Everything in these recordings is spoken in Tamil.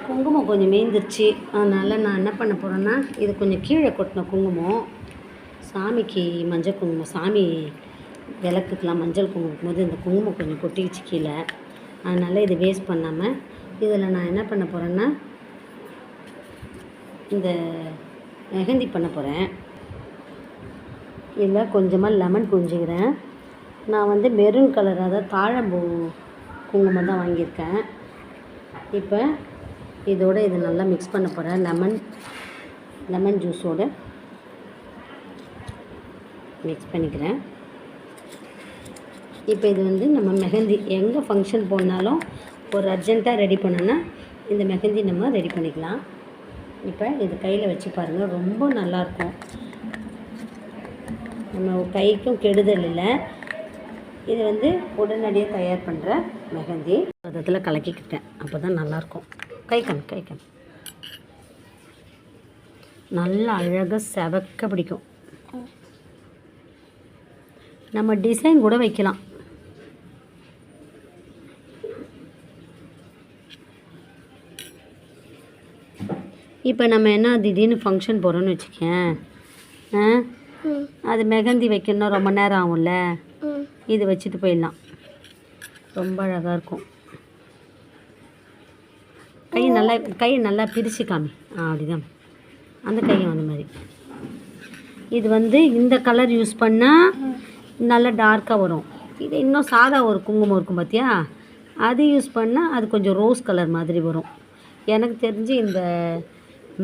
குங்குமம் கொஞ்சம் மீந்துருச்சு. அதனால் நான் என்ன பண்ண போகிறேன்னா, இது கொஞ்சம் கீழே கொட்டின குங்குமம். சாமிக்கு மஞ்சள் குங்குமம், சாமி விளக்குக்கெலாம் மஞ்சள் குங்குமம் போது இந்த குங்குமம் கொஞ்சம் கொட்டிடுச்சு கீழே. அதனால் இது வேஸ்ட் பண்ணாமல் இதில் நான் என்ன பண்ண போகிறேன்னா, இந்த மெஹந்தி பண்ண போகிறேன். இதில் கொஞ்சமாக லெமன் புழிஞ்சிக்கிறேன். நான் வந்து மெரூன் கலர், அதாவது தாழம்பூ குங்குமம் தான் வாங்கியிருக்கேன். இப்போ இதோடு இது நல்லா மிக்ஸ் பண்ண போகிறேன். லெமன் ஜூஸோடு மிக்ஸ் பண்ணிக்கிறேன். இப்போ இது வந்து நம்ம மெஹந்தி எங்கே ஃபங்க்ஷன் போனாலும் ஒரு அர்ஜெண்ட்டாக ரெடி பண்ணோன்னா இந்த மெஹந்தி நம்ம ரெடி பண்ணிக்கலாம். இப்போ இது கையில் வச்சு பாருங்கள், ரொம்ப நல்லாயிருக்கும். நம்ம கைக்கும் கெடுதல் இல்லை. இது வந்து உடனடியாக தயார் பண்ணுற மெஹந்தி பதத்தில் கலக்கிக்கிட்டேன். அப்போ தான் நல்லாயிருக்கும். கை கம் நல்லா அழகாக செவக்க பிடிக்கும். நம்ம டிசைன் கூட வைக்கலாம். இப்போ நம்ம என்ன திடீர்னு ஃபங்க்ஷன் போகிறோன்னு வச்சுக்கேன், அது மெஹந்தி வைக்கணும், ரொம்ப நேரம் ஆகும்ல. இது வச்சுட்டு போயிடலாம், ரொம்ப அழகாக இருக்கும். கையை நல்லா பிரித்து காமி. அப்படிதான், அந்த கையும் அந்த மாதிரி. இது வந்து இந்த கலர் யூஸ் பண்ணால் நல்லா டார்க்காக வரும். இது இன்னும் சாதா ஒரு குங்குமம் இருக்கும் பார்த்தியா, அது யூஸ் பண்ணால் அது கொஞ்சம் ரோஸ் கலர் மாதிரி வரும். எனக்கு தெரிஞ்சு இந்த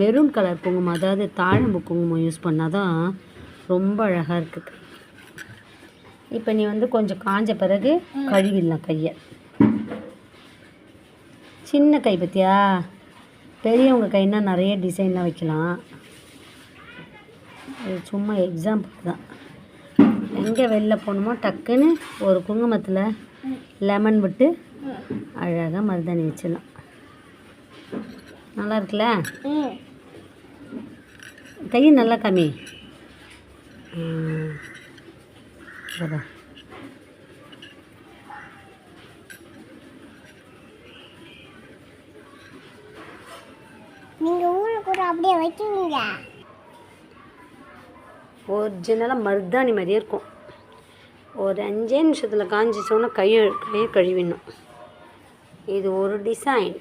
மெரூன் கலர் குங்குமம், அதாவது தாழம்பு குங்குமம் யூஸ் பண்ணால் தான் ரொம்ப அழகாக இருக்குது. இப்போ நீ வந்து கொஞ்சம் காஞ்ச பிறகு கழுவிடலாம் கையை. சின்ன கை பற்றியா, பெரியவங்க கைன்னா நிறைய டிசைன்லாம் வைக்கலாம். இது சும்மா எக்ஸாம்பிள் தான். எங்கே வெளில போகணுமோ டக்குன்னு ஒரு குங்குமத்தில் லெமன் விட்டு அழகாக மருதாணி வச்சிடலாம். நல்லா இருக்குல்ல? கை நல்லா காமி. நீங்கள் ஊரை கூட அப்படியே வைக்குவீங்க. ஒரிஜினலாக மருதாணி மாதிரியே இருக்கும். ஒரு 5 நிமிஷத்தில் காஞ்சிச்சோன்னா கையை கழுவிடணும். இது ஒரு டிசைன்.